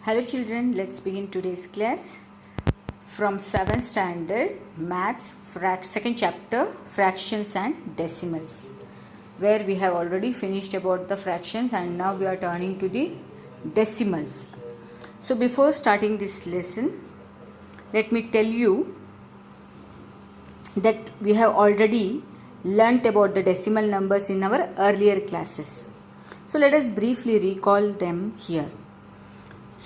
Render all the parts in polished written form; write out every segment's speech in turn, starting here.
Hello children, let's begin today's class from 7th standard maths second chapter fractions and decimals, where we have already finished about the fractions and now we are turning to the decimals. So before starting this lesson, let me tell you that we have already learnt about the decimal numbers in our earlier classes. So let us briefly recall them here.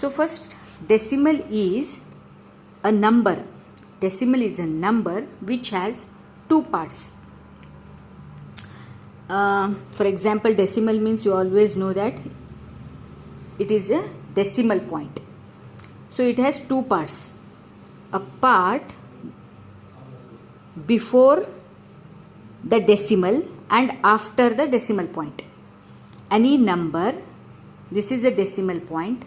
So first, decimal is a number. Decimal is a number which has two parts. For example, decimal means you always know that it is a decimal point. So it has two parts. A part before the decimal and after the decimal point. Any number, this is a decimal point.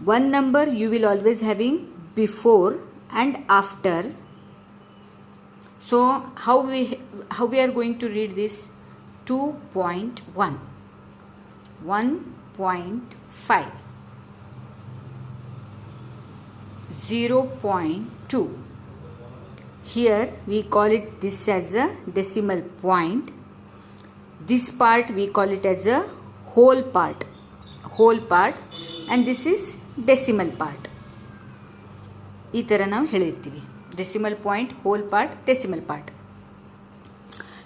One number you will always having before and after. So how we are going to read this? 2.1, 1.5, 0.2. Here we call it this as a decimal point. This part we call it as a whole part, and this is decimal part. ಈ ಥರ ನಾವು ಹೇಳಿರ್ತೀವಿ, decimal point, whole part, decimal part.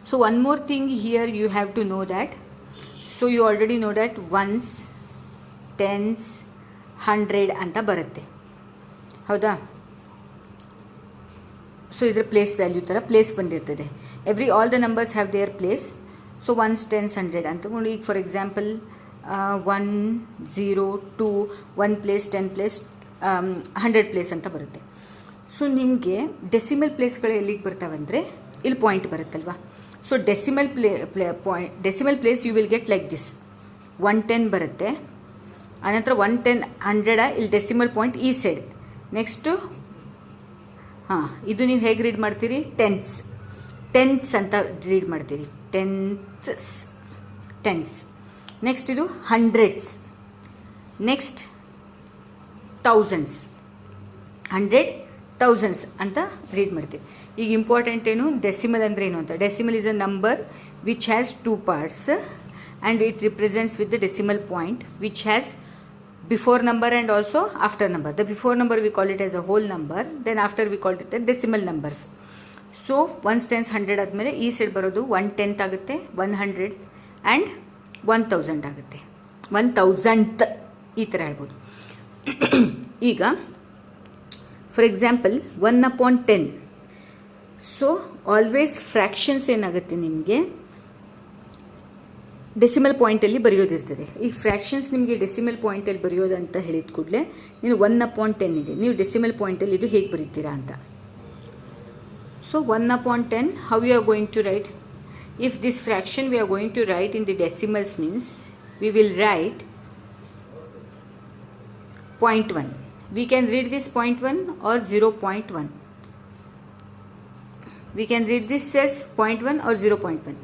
So one more thing here you have to know that, so you already know that ones, tens, 100 ಅಂತ ಬರುತ್ತೆ, ಹೌದಾ? So ಇದರ place value ಥರ place ಬಂದಿರ್ತದೆ. All the numbers have their place. So ones, tens, 100 ಅಂತ ಈಗ for example 1, 0, 2, 1 place, 10 place, 100 place ಅಂತ ಬರುತ್ತೆ. ಸೊ ನಿಮಗೆ ಡೆಸಿಮಲ್ ಪ್ಲೇಸ್ಗಳು ಎಲ್ಲಿಗೆ ಬರ್ತಾವಂದರೆ ಇಲ್ಲಿ ಪಾಯಿಂಟ್ ಬರುತ್ತಲ್ವ. So decimal place you will get like this. 110 ಬರುತ್ತೆ, ಆನಂತರ 110, 100 ಇಲ್ಲಿ ಡೆಸಿಮಲ್ ಪಾಯಿಂಟ್ ಈ ಸೈಡ್. ನೆಕ್ಸ್ಟು ಇದು ನೀವು ಹೇಗೆ ರೀಡ್ ಮಾಡ್ತೀರಿ? ಟೆನ್ಸ್ ಅಂತ ರೀಡ್ ಮಾಡ್ತೀರಿ, ಟೆನ್ಸ್. ನೆಕ್ಸ್ಟ್ ಇದು ಹಂಡ್ರೆಡ್ಸ್, ನೆಕ್ಸ್ಟ್ ಥೌಸಂಡ್ಸ್, 100 ಥೌಸಂಡ್ಸ್ ಅಂತ ರೀಡ್ ಮಾಡ್ತೀವಿ. ಈಗ ಇಂಪಾರ್ಟೆಂಟ್ ಏನು, ಡೆಸಿಮಲ್ ಅಂದರೆ ಏನು ಅಂತ. Decimal is a number which has two parts and it represents with the decimal point which has before number and also after number. The before number we call it as a whole number, then after we call it as decimal numbers. So 1 tens 100 ಆದಮೇಲೆ ಈ side ಬರೋದು 1/10 ಆಗುತ್ತೆ, 100 and 1000 ಆಗುತ್ತೆ. 1000th ಈ ಥರ ಹೇಳ್ಬೋದು. ಈಗ for example 1/10. So always fractions ಏನಾಗುತ್ತೆ ನಿಮಗೆ ಡೆಸಿಮಲ್ ಪಾಯಿಂಟಲ್ಲಿ ಬರೆಯೋದಿರ್ತದೆ. ಈ ಫ್ರ್ಯಾಕ್ಷನ್ಸ್ ನಿಮಗೆ ಡೆಸಿಮಲ್ ಪಾಯಿಂಟಲ್ಲಿ ಬರೆಯೋದಂತ ಹೇಳಿದ ಕೂಡಲೇ ನೀನು 1/10 ಇದೆ, ನೀವು ಡೆಸಿಮಲ್ ಪಾಯಿಂಟಲ್ಲಿ ಇದು ಹೇಗೆ ಬರೀತೀರಾ ಅಂತ. So 1/10 how you are going to write? If this fraction we are going to write in the decimals means we will write 0.1. We can read this 0.1 or 0.1. We can read this as 0.1 or 0.1.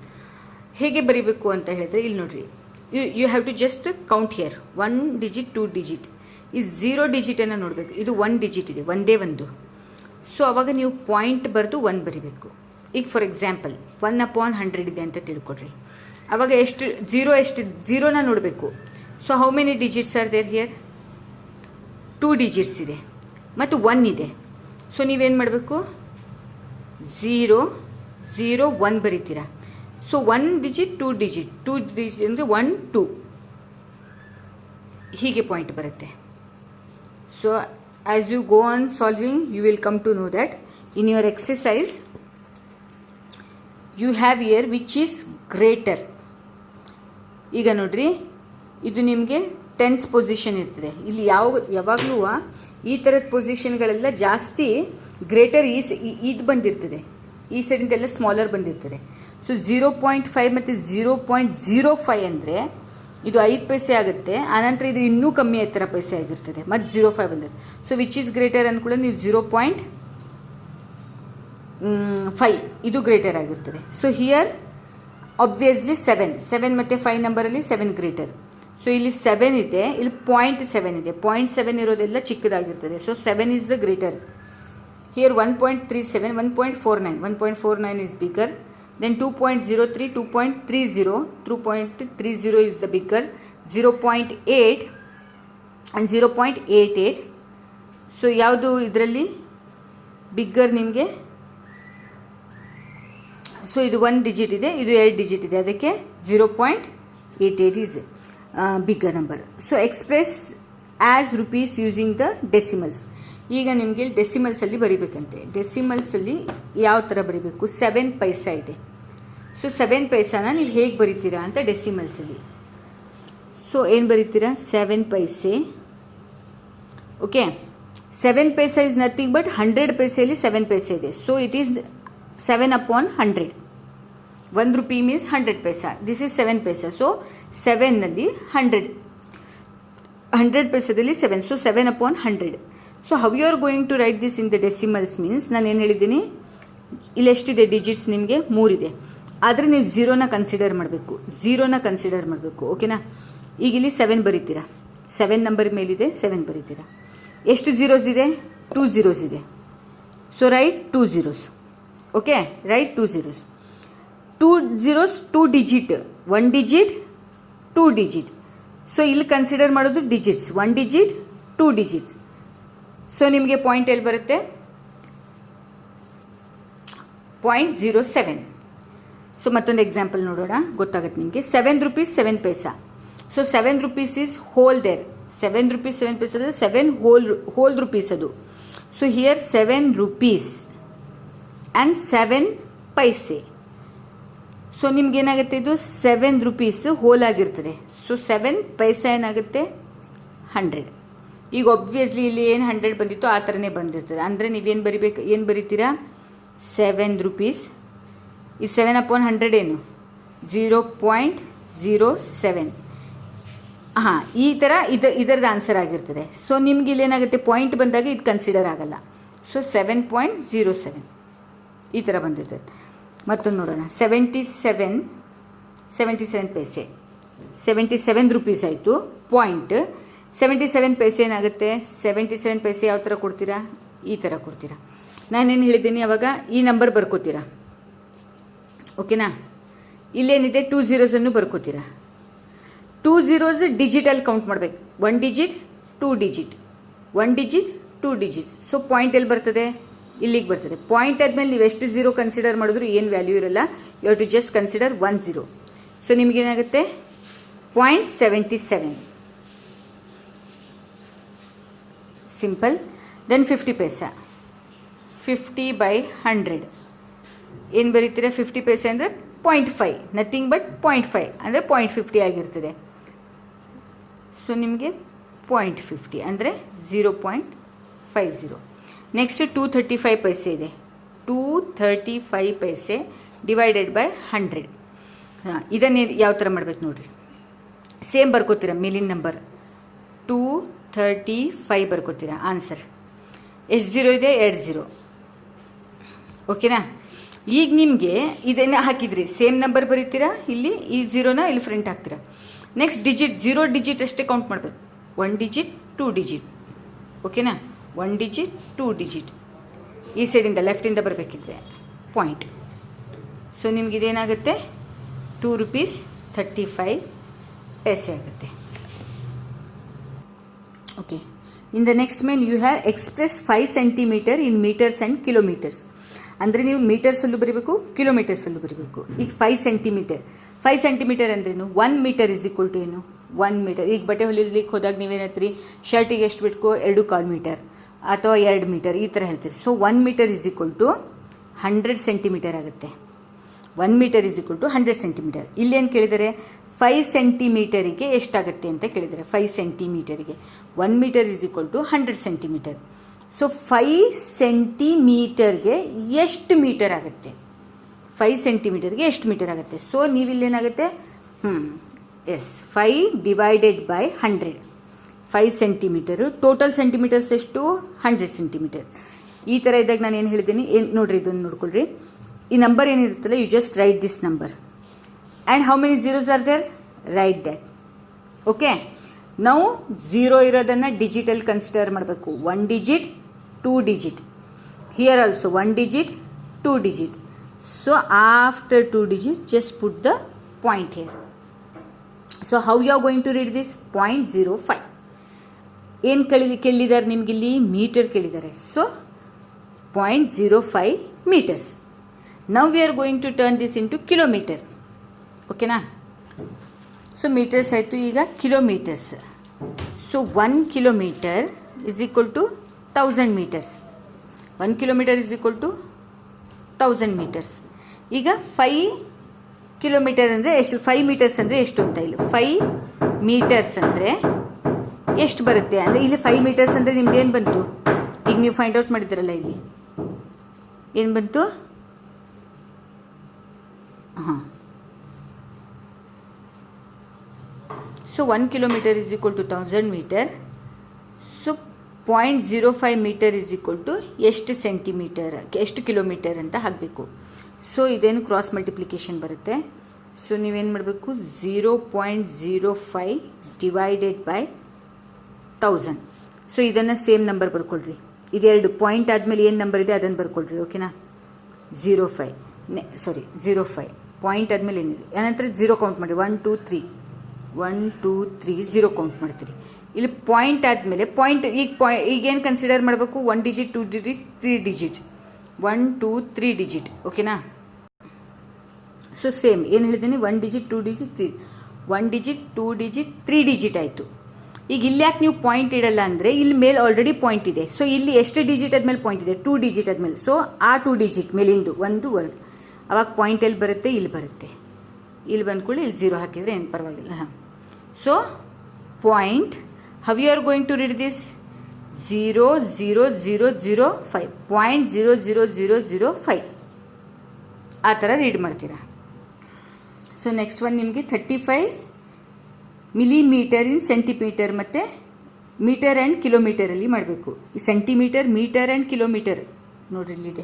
ಹೇಗೆ ಬರೀಬೇಕು ಅಂತ ಹೇಳಿದ್ರೆ ಇಲ್ಲಿ ನೋಡ್ರಿ, you have to just count here 1 digit 2 digit. ಇದು 0 ಡಿಜಿಟನ್ನು ನೋಡಬೇಕು, ಇದು 1 digit ಇದೆ, ಒಂದೇ ಒಂದು. ಸೊ ಅವಾಗ ನೀವು ಪಾಯಿಂಟ್ ಬರೆದು 1 ಬರೀಬೇಕು. ಈಗ ಫಾರ್ ಎಕ್ಸಾಂಪಲ್ 1/100 ಇದೆ ಅಂತ ತಿಳ್ಕೊಡ್ರಿ. ಅವಾಗ ಎಷ್ಟು ಝೀರೋನ ನೋಡಬೇಕು. So how many digits are there here? 2 digits ಇದೆ ಮತ್ತು 1 ಇದೆ. ಸೊ ನೀವೇನು ಮಾಡಬೇಕು? 0, 0, 1 ಬರೀತೀರಾ. ಸೊ 1 ಡಿಜಿಟ್ 2 ಡಿಜಿಟ್, 2 ಡಿಜಿಟ್ ಅಂದರೆ 1, 2 ಹೀಗೆ ಪಾಯಿಂಟ್ ಬರುತ್ತೆ. So as you go on solving you will come to know that in your exercise you have here which is greater. ಈಗ ನೋಡ್ರಿ, ಇದು ನಿಮಗೆ ಟೆನ್ಸ್ ಪೊಸಿಷನ್ ಇರ್ತದೆ. ಇಲ್ಲಿ ಯಾವಾಗಲೂ ಈ ಥರದ ಪೊಸಿಷನ್ಗಳೆಲ್ಲ ಜಾಸ್ತಿ ಗ್ರೇಟರ್ ಇದು ಬಂದಿರ್ತದೆ, ಈ ಸೈಡಿಂದೆಲ್ಲ ಸ್ಮಾಲರ್ ಬಂದಿರ್ತದೆ. ಸೊ 0.5 ಮತ್ತು 0.05 ಅಂದರೆ ಇದು 5 ಪೈಸೆ ಆಗುತ್ತೆ. ಆನಂತರ ಇದು ಇನ್ನೂ ಕಮ್ಮಿ ಥರ ಪೈಸೆ ಆಗಿರ್ತದೆ, ಮತ್ತು 0.5 ಬಂದಿದೆ. ಸೊ ವಿಚ್ ಈಸ್ ಗ್ರೇಟರ್ ಅಂದ್ಕೊಳ್ಳಿ ನೀವು 0.5 ಇದು ಗ್ರೇಟರ್ ಆಗಿರ್ತದೆ. ಸೊ ಹಿಯರ್ ಆಬ್ವಿಯಸ್ಲಿ 7 ಮತ್ತು 5 ನಂಬರಲ್ಲಿ 7 ಗ್ರೇಟರ್. ಸೊ ಇಲ್ಲಿ 7 ಇದೆ, ಇಲ್ಲಿ 0.7 ಇದೆ. 0.7 ಇರೋದೆಲ್ಲ ಚಿಕ್ಕದಾಗಿರ್ತದೆ. So 7 is the greater. Here 1.37, 1.49. 1.49 is bigger. Then 2.03, 2.30. 2.30 is the bigger. 0.8 and 0.88. So ಯಾವುದು ಇದರಲ್ಲಿ ಬಿಗ್ಗರ್ ನಿಮಗೆ? ಸೊ ಇದು 1 ಡಿಜಿಟ್ ಇದೆ, ಇದು 2 ಡಿಜಿಟ್ ಇದೆ, ಅದಕ್ಕೆ 0.88 is bigger number. So express as rupees using the decimals. ಈಗ ನಿಮಗೆ ಡೆಸಿಮಲ್ಸಲ್ಲಿ ಬರೀಬೇಕಂತೆ. ಡೆಸಿಮಲ್ಸಲ್ಲಿ ಯಾವ ಥರ ಬರೀಬೇಕು? 7 ಪೈಸಾ ಇದೆ. ಸೊ 7 ಪೈಸಾನ ನೀವು ಹೇಗೆ ಬರೀತೀರಾ ಅಂತ ಡೆಸಿಮಲ್ಸಲ್ಲಿ. ಸೊ ಏನು ಬರೀತೀರಾ? 7 paise. Okay, 7 paisa is nothing but 100 ಪೈಸೆಯಲ್ಲಿ 7 ಪೈಸೆ ಇದೆ. So it is 7/100. 1 rupee means 100 paisa. This is 7 paisa. So 7ನಲ್ಲಿ 100 ಪೈಸಾದಲ್ಲಿ 7. So 7/100. So how you are going to write this in the decimals means, ನಾನು ಏನು ಹೇಳಿದ್ದೀನಿ, ಇಲ್ಲಿ ಎಷ್ಟಿದೆ ಡಿಜಿಟ್ಸ್ ನಿಮಗೆ? 3 ಇದೆ. ಆದರೆ ನೀವು ಝೀರೋನ ಕನ್ಸಿಡರ್ ಮಾಡಬೇಕು. ಓಕೆನಾ? ಈಗ ಇಲ್ಲಿ 7 ಬರೀತೀರಾ. 7 ನಂಬರ್ ಮೇಲಿದೆ, 7 ಬರೀತೀರಾ. ಎಷ್ಟು ಝೀರೋಸ್ ಇದೆ? 2 ಝೀರೋಸ್ ಇದೆ. So right 2 zeros. Okay, right 2 zeros. 2 zeros 2 digit, 1 digit 2 digit. So ಇಲ್ಲಿ ಕನ್ಸಿಡರ್ ಮಾಡೋದು ಡಿಜಿಟ್ಸ್, 1 ಡಿಜಿಟ್ 2 ಡಿಜಿಟ್. ಸೊ ನಿಮಗೆ ಪಾಯಿಂಟ್ ಎಲ್ಲಿ ಬರುತ್ತೆ? 0.07. ಸೊ ಮತ್ತೊಂದು ಎಕ್ಸಾಂಪಲ್ ನೋಡೋಣ, ಗೊತ್ತಾಗುತ್ತೆ ನಿಮಗೆ. 7 rupees 7 paisa. So 7 rupees is whole there. 7 rupees 7 paisa ಅಂದರೆ 7 ಹೋಲ್ ರೂಪೀಸ್ ಅದು. So here 7 rupees and 7 paise. So ನಿಮ್ಗೇನಾಗುತ್ತೆ? ಇದು 7 ರೂಪೀಸು ಹೋಲ್ ಆಗಿರ್ತದೆ. ಸೊ 7 ಪೈಸಾ ಏನಾಗುತ್ತೆ? 100. ಈಗ ಒಬ್ವಿಯಸ್ಲಿ ಇಲ್ಲಿ ಏನು 100 ಬಂದಿತ್ತು ಆ ಥರನೇ ಬಂದಿರ್ತದೆ. ಅಂದರೆ ನೀವೇನು ಬರಿಬೇಕು? ಏನು ಬರಿತೀರಾ? 7 ರೂಪೀಸ್. ಈ 7/100 ಏನು? 0.07. ಹಾಂ, ಈ ಥರ ಇದರದ್ದು ಆನ್ಸರ್ ಆಗಿರ್ತದೆ. ಸೊ ನಿಮ್ಗೆ ಇಲ್ಲೇನಾಗುತ್ತೆ? ಪಾಯಿಂಟ್ ಬಂದಾಗ ಇದು ಕನ್ಸಿಡರ್ ಆಗಲ್ಲ. ಸೊ 7.07 ಈ ಥರ ಬಂದಿರ್ತದೆ. ಮತ್ತೊಂದು ನೋಡೋಣ. 77 ಪೈಸೆ. 77 ರೂಪೀಸ್ ಆಯಿತು. ಪಾಯಿಂಟ್ 77 ಪೈಸೆ ಏನಾಗುತ್ತೆ? 77 ಪೈಸೆ ಯಾವ ಥರ ಕೊಡ್ತೀರಾ? ಈ ಥರ ಕೊಡ್ತೀರಾ. ನಾನೇನು ಹೇಳಿದ್ದೀನಿ ಅವಾಗ? ಈ ನಂಬರ್ ಬರ್ಕೋತೀರಾ. ಓಕೆನಾ? ಇಲ್ಲೇನಿದೆ? 2 ಝೀರೋಸನ್ನು ಬರ್ಕೋತೀರಾ. 2 ಝೀರೋಸ್ ಡಿಜಿಟಲ್ಲಿ ಕೌಂಟ್ ಮಾಡಬೇಕು. 1 digit 2 digit, 1 digit 2 digits. So point ಎಲ್ಲಿ ಬರ್ತದೆ? ಇಲ್ಲಿಗೆ ಬರ್ತದೆ. ಪಾಯಿಂಟ್ ಆದಮೇಲೆ ನೀವು ಎಷ್ಟು ಝೀರೋ ಕನ್ಸಿಡರ್ ಮಾಡಿದ್ರು ಏನು ವ್ಯಾಲ್ಯೂ ಇರಲ್ಲ. You have to just consider 1 zero. So ನಿಮಗೇನಾಗುತ್ತೆ? 0.77. ಸಿಂಪಲ್. ದೆನ್ 50 ಪೈಸಾ. 50/100 ಏನು ಬರೀತೀರಾ? 50 ಪೈಸೆ ಅಂದರೆ 0.5, ನಥಿಂಗ್ ಬಟ್ 0.5 ಅಂದರೆ 0.50 ಆಗಿರ್ತದೆ. ಸೊ ನಿಮಗೆ 0.50 ಅಂದರೆ 0.50. ನೆಕ್ಸ್ಟ್ 235 ಪೈಸೆ ಇದೆ. 235 ಪೈಸೆ ಡಿವೈಡೆಡ್ ಬೈ 100. ಹಾಂ, ಇದನ್ನೇ ಯಾವ ಥರ ಮಾಡಬೇಕು ನೋಡಿರಿ. ಸೇಮ್ ಬರ್ಕೋತೀರಾ ಮೇಲಿನ ನಂಬರ್. 235 ಬರ್ಕೋತೀರಾ. ಆನ್ಸರ್ ಎಷ್ಟು ಝೀರೋ ಇದೆ? 2 ಝೀರೋ. ಓಕೆನಾ? ಈಗ ನಿಮಗೆ ಇದನ್ನು ಹಾಕಿದ್ರಿ, ಸೇಮ್ ನಂಬರ್ ಬರೀತೀರಾ. ಇಲ್ಲಿ ಈ ಝೀರೋನ ಇಲ್ಲಿ ಫ್ರಂಟ್ ಹಾಕ್ತೀರಾ. ನೆಕ್ಸ್ಟ್ ಡಿಜಿಟ್, 0 ಡಿಜಿಟ್ ಅಷ್ಟೇ ಕೌಂಟ್ ಮಾಡಬೇಕು. 1 ಡಿಜಿಟ್ 2 ಡಿಜಿಟ್. ಓಕೆನಾ? 1 ಡಿಜಿಟ್ 2 ಡಿಜಿಟ್. ಈ ಸೈಡಿಂದ ಲೆಫ್ಟಿಂದ ಬರಬೇಕಿದ್ರೆ ಪಾಯಿಂಟ್. ಸೊ ನಿಮಗಿದೇನಾಗುತ್ತೆ? 2 ರೂಪೀಸ್ 35 ಪೈಸೆ ಆಗುತ್ತೆ. Okay, in the next main you have express 5 centimetre in metres and kilometres. ಅಂದರೆ ನೀವು ಮೀಟರ್ಸಲ್ಲೂ ಬರೀಬೇಕು, ಕಿಲೋಮೀಟರ್ಸಲ್ಲೂ ಬರೀಬೇಕು. ಈಗ 5 ಸೆಂಟಿಮೀಟರ್. 5 ಸೆಂಟಿಮೀಟರ್ ಅಂದ್ರೇನು? 1 ಮೀಟರ್ ಇಸ್ ಈಕ್ವಲ್ ಟು ಏನು? 1 ಮೀಟರ್. ಈಗ ಬಟ್ಟೆ ಹೊಲಿಲಿಕ್ಕೆ ಹೋದಾಗ ನೀವೇನತ್ರಿ? ಶರ್ಟಿಗೆ ಎಷ್ಟು ಬಿಟ್ಕೋ? 2.25 ಮೀಟರ್ ಅಥವಾ 2 ಮೀಟರ್ ಈ ಥರ ಹೇಳ್ತೀರಿ. So 1 metre is equal to 100 centimetre ಆಗುತ್ತೆ. 1 metre is equal to 100 centimetre. ಇಲ್ಲೇನು ಕೇಳಿದರೆ? 5 ಸೆಂಟಿಮೀಟರಿಗೆ ಎಷ್ಟಾಗುತ್ತೆ ಅಂತ ಕೇಳಿದರೆ. 5 ಸೆಂಟಿಮೀಟರಿಗೆ 1 metre is equal to 100 centimetre. So 5 ಸೆಂಟಿಮೀಟರ್ಗೆ ಎಷ್ಟು ಮೀಟರ್ ಆಗುತ್ತೆ? 5 ಸೆಂಟಿಮೀಟರ್ಗೆ ಎಷ್ಟು ಮೀಟರ್ ಆಗುತ್ತೆ? ಸೊ ನೀವಿಲ್ಲೇನಾಗುತ್ತೆ? Yes, 5 divided by 100. 5 centimetre. Total centimetres ಎಷ್ಟು? 100 ಸೆಂಟಿಮೀಟರ್. ಈ ಥರ ಇದ್ದಾಗ ನಾನು ಏನು ಹೇಳಿದ್ದೀನಿ? ಏನು ನೋಡಿರಿ, ಇದನ್ನು ನೋಡ್ಕೊಳ್ರಿ. ಈ ನಂಬರ್ ಏನಿರುತ್ತಲ್ಲ, you just write this number and how many zeros are there? Write that. Okay, ನಾವು 0 ಇರೋದನ್ನು ಡಿಜಿಟಲ್ಲಿ ಕನ್ಸಿಡರ್ ಮಾಡಬೇಕು. 1 digit 2 digit, here also 1 digit 2 digit. So after 2 digit just put the point here. So how you are going to read this? 0.05 ಏನು ಕೇಳಿದ್ದಾರೆ ನಿಮಗಿಲ್ಲಿ? Metre ಕೇಳಿದ್ದಾರೆ. So 0.05 meters. Now we are going to turn this into kilometer. ಓಕೆನಾ? So metres ಆಯಿತು, ಈಗ kilometres. So 1 kilometer is equal to 1000 meters. 1 kilometer is equal to 1000 meters. ಈಗ 5 kilometer ಅಂದರೆ ಎಷ್ಟು? 5 meters ಅಂದರೆ ಎಷ್ಟು ಅಂತ ಇಲ್ಲಿ 5 meters ಅಂದರೆ ಎಷ್ಟು ಬರುತ್ತೆ ಅಂದರೆ ಇಲ್ಲಿ 5 meters ಅಂದರೆ ನಿಮ್ದು ಏನು ಬಂತು? ಈಗ ನೀವು ಫೈಂಡ್ ಔಟ್ ಮಾಡಿದ್ದೀರಲ್ಲ, ಇಲ್ಲಿ ಏನು ಬಂತು? ಹಾಂ, so 1 kilometer is equal to 1000 meter. So 0.05 meter is equal to ಎಷ್ಟು ಸೆಂಟಿಮೀಟರ್, ಎಷ್ಟು ಕಿಲೋಮೀಟರ್ ಅಂತ ಹಾಕಬೇಕು. ಸೊ ಇದೇನು ಕ್ರಾಸ್ ಮಲ್ಟಿಪ್ಲಿಕೇಶನ್ ಬರುತ್ತೆ. ಸೊ ನೀವೇನು ಮಾಡಬೇಕು? 0.05 ಡಿವೈಡೆಡ್ ಬೈ 1000. ಸೊ ಇದನ್ನು ಸೇಮ್ ನಂಬರ್ ಬರ್ಕೊಳ್ರಿ. ಇದೆರಡು ಪಾಯಿಂಟ್ ಆದಮೇಲೆ ಏನು ನಂಬರ್ ಇದೆ ಅದನ್ನು ಬರ್ಕೊಳ್ರಿ. ಓಕೆನಾ? 0.5 ಪಾಯಿಂಟ್ ಆದಮೇಲೆ ಏನಿದೆ, ಆನಂತರ 0 ಕೌಂಟ್ ಮಾಡಿ. 1 2 3 1 2 3 0 ಕೌಂಟ್ ಮಾಡ್ತೀರಿ. ಇಲ್ಲಿ ಪಾಯಿಂಟ್ ಆದಮೇಲೆ ಪಾಯಿಂಟ್ ಈಗೇನು ಕನ್ಸಿಡರ್ ಮಾಡಬೇಕು? 1 ಡಿಜಿಟ್ 2 ಡಿಜಿಟ್ 3 ಡಿಜಿಟ್ 1 2 3 ಡಿಜಿಟ್. ಓಕೆನಾ? ಸೊ ಸೇಮ್ ಏನು ಹೇಳಿದ್ದೀನಿ? 1 digit 2 digit 3 1 digit 2 digit 3 digit ಆಯಿತು. ಈಗ ಇಲ್ಲಿ ಯಾಕೆ ನೀವು ಪಾಯಿಂಟ್ ಇಡಲ್ಲ ಅಂದರೆ ಇಲ್ಲಿ ಮೇಲೆ ಆಲ್ರೆಡಿ ಪಾಯಿಂಟ್ ಇದೆ. ಸೊ ಇಲ್ಲಿ ಎಷ್ಟು ಡಿಜಿಟ್ ಆದಮೇಲೆ ಪಾಯಿಂಟ್ ಇದೆ? 2 ಡಿಜಿಟ್ ಆದಮೇಲೆ. ಸೊ ಆ 2 ಡಿಜಿಟ್ ಮೇಲಿಂದು ಒಂದು ವರ್ಡ್, ಅವಾಗ ಪಾಯಿಂಟ್ ಎಲ್ಲಿ ಬರುತ್ತೆ? ಇಲ್ಲಿ ಬರುತ್ತೆ. ಇಲ್ಲಿ ಬಂದ್ಕೊಳ್ಳಿ, ಇಲ್ಲಿ 0 ಹಾಕಿದರೆ ಏನು ಪರವಾಗಿಲ್ಲ. ಹಾಂ, so point, how you are going to read this? 0.0005 0.00005 ಆ ಥರ ರೀಡ್ ಮಾಡ್ತೀರಾ. ಸೊ ನೆಕ್ಸ್ಟ್ ಒನ್ ನಿಮಗೆ 35 ಮಿಲಿಮೀಟರ್ ಇನ್ ಸೆಂಟಿಮೀಟರ್ ಮತ್ತು ಮೀಟರ್ ಆ್ಯಂಡ್ ಕಿಲೋಮೀಟರಲ್ಲಿ ಮಾಡಬೇಕು. ಈ ಸೆಂಟಿಮೀಟರ್, ಮೀಟರ್ ಆ್ಯಂಡ್ ಕಿಲೋಮೀಟರ್ ನೋಡ್ರಿ ಇಲ್ಲಿದೆ.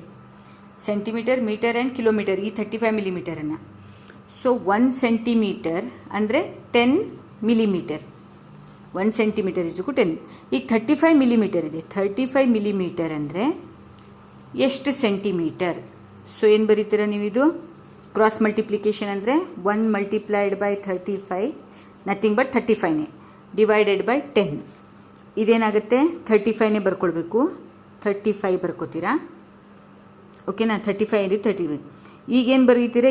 ಸೆಂಟಿಮೀಟರ್, ಮೀಟರ್ ಆ್ಯಂಡ್ ಕಿಲೋಮೀಟರ್, ಈ 35 ಮಿಲಿಮೀಟರನ್ನು. ಸೊ 1 ಸೆಂಟಿಮೀಟರ್ ಅಂದರೆ 10 ಮಿಲಿಮೀಟರ್. 1 ಸೆಂಟಿಮೀಟರ್ ಇಸ್ಕು 10. ಈಗ 35 ಮಿಲಿಮೀಟರ್ ಇದೆ. 35 ಮಿಲಿಮೀಟರ್ ಅಂದರೆ ಎಷ್ಟು ಸೆಂಟಿಮೀಟರ್? ಸೊ ಏನು ಬರೀತೀರಾ ನೀವು? ಇದು ಕ್ರಾಸ್ ಮಲ್ಟಿಪ್ಲಿಕೇಶನ್ ಅಂದರೆ 1 ಮಲ್ಟಿಪ್ಲೈಡ್ ಬೈ 35 ನಥಿಂಗ್ ಬಟ್ 35ನೇ ಡಿವೈಡೆಡ್ ಬೈ 10. ಇದೇನಾಗುತ್ತೆ? 35ನೇ ಬರ್ಕೊಳ್ಬೇಕು. 35 ಬರ್ಕೋತೀರಾ. ಓಕೆನಾ? 35 ಇದೆ 35. ಈಗೇನು ಬರೀತೀರಾ?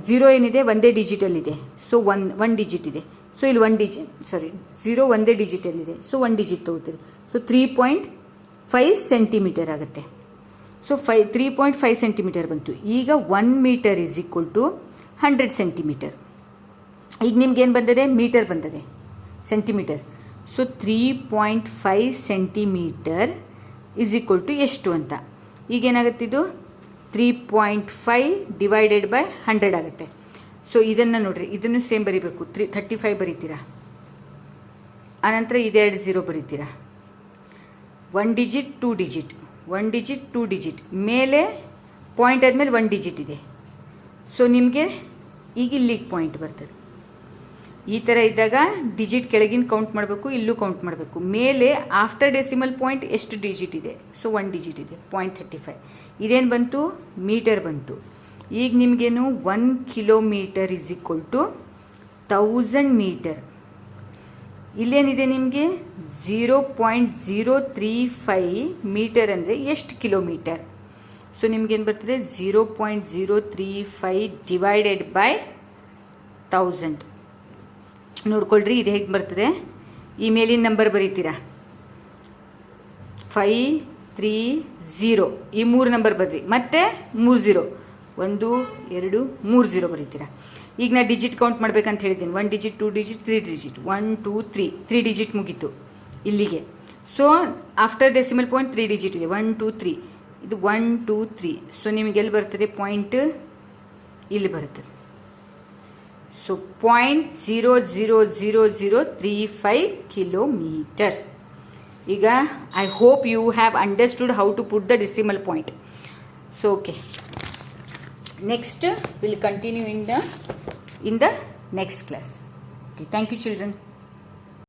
0 ಏನಿದೆ ಒಂದೇ ಡಿಜಿಟಲ್ಲಿದೆ. ಸೊ 1 ಡಿಜಿಟ್ ಇದೆ. ಸೊ ಇಲ್ಲಿ 0 ಒಂದೇ ಡಿಜಿಟಲ್ಲಿದೆ. ಸೊ 1 ಡಿಜಿಟ್ ತೊಗೋತೀರಿ. ಸೊ 3.5 ಸೆಂಟಿಮೀಟರ್ ಆಗುತ್ತೆ. ಸೊ 3.5 ಸೆಂಟಿಮೀಟರ್ ಬಂತು. ಈಗ 1 metre is equal to 100 centimetre. ಈಗ ನಿಮ್ಗೇನು ಬಂದಿದೆ? ಮೀಟರ್ ಬಂದಿದೆ, centimetre. So 3.5 centimetre is equal to ಎಷ್ಟು ಅಂತ. ಈಗೇನಾಗುತ್ತೆ? ಇದು 3.5 ಡಿವೈಡೆಡ್ ಬೈ 100 ಆಗುತ್ತೆ. ಸೊ ಇದನ್ನು ನೋಡಿರಿ, ಇದನ್ನು ಸೇಮ್ ಬರೀಬೇಕು. 35 ಬರೀತೀರಾ, ಆನಂತರ ಇದೆರಡು 0 ಬರೀತೀರಾ. 1 ಡಿಜಿಟ್ 2 ಡಿಜಿಟ್ 1 ಡಿಜಿಟ್ 2 ಡಿಜಿಟ್ ಮೇಲೆ ಪಾಯಿಂಟ್ ಆದಮೇಲೆ 1 ಡಿಜಿಟ್ ಇದೆ. ಸೊ ನಿಮಗೆ ಈಗ ಇಲ್ಲಿಗೆ ಪಾಯಿಂಟ್ ಬರ್ತದೆ. ಈ ಥರ ಇದ್ದಾಗ ಡಿಜಿಟ್ ಕೆಳಗಿನ ಕೌಂಟ್ ಮಾಡಬೇಕು, ಇಲ್ಲೂ ಕೌಂಟ್ ಮಾಡಬೇಕು. ಮೇಲೆ ಆಫ್ಟರ್ ಡೆಸಿಮಲ್ ಪಾಯಿಂಟ್ ಎಷ್ಟು ಡಿಜಿಟ್ ಇದೆ? ಸೊ 1 ಡಿಜಿಟ್ ಇದೆ. 0.35 ಇದೇನು ಬಂತು? ಮೀಟರ್ ಬಂತು. ಈಗ ನಿಮಗೇನು? 1 kilometre is equal to 1000 metre. ಇಲ್ಲೇನಿದೆ ನಿಮಗೆ? 0.035 ಮೀಟರ್ ಅಂದರೆ ಎಷ್ಟು ಕಿಲೋಮೀಟರ್? ಸೊ ನಿಮಗೇನು ಬರ್ತದೆ? 0.035 ಡಿವೈಡೆಡ್ ಬೈ 1000. ನೋಡ್ಕೊಳ್ರಿ, ಇದು ಹೇಗೆ ಬರ್ತದೆ? ಈ ಮೇಲಿನ ನಂಬರ್ ಬರೀತೀರಾ. 530 ಈ 3 ನಂಬರ್ ಬರ್ರಿ, ಮತ್ತೆ 3 0 1 2 3 0 ಬರೀತೀರಾ. ಈಗ ನಾ ಡಿಜಿಟ್ ಕೌಂಟ್ ಮಾಡ್ಬೇಕಂತ ಹೇಳಿದ್ದೀನಿ. 1 ಡಿಜಿಟ್ 2 ಡಿಜಿಟ್ 3 ಡಿಜಿಟ್ 1 2 3 ಡಿಜಿಟ್ ಮುಗೀತು ಇಲ್ಲಿಗೆ. So after decimal point 3 digit ಇದೆ. 1 2 3 ಇದು 1 2 3. ಸೊ ನಿಮಗೆ ಎಲ್ಲಿ ಬರ್ತದೆ ಪಾಯಿಂಟ್? ಇಲ್ಲಿ ಬರ್ತದೆ. So 0.00035 kilometers. ಈಗ I hope you have understood how to put the decimal point. So okay, next we'll continue in the next class. Okay, thank you children.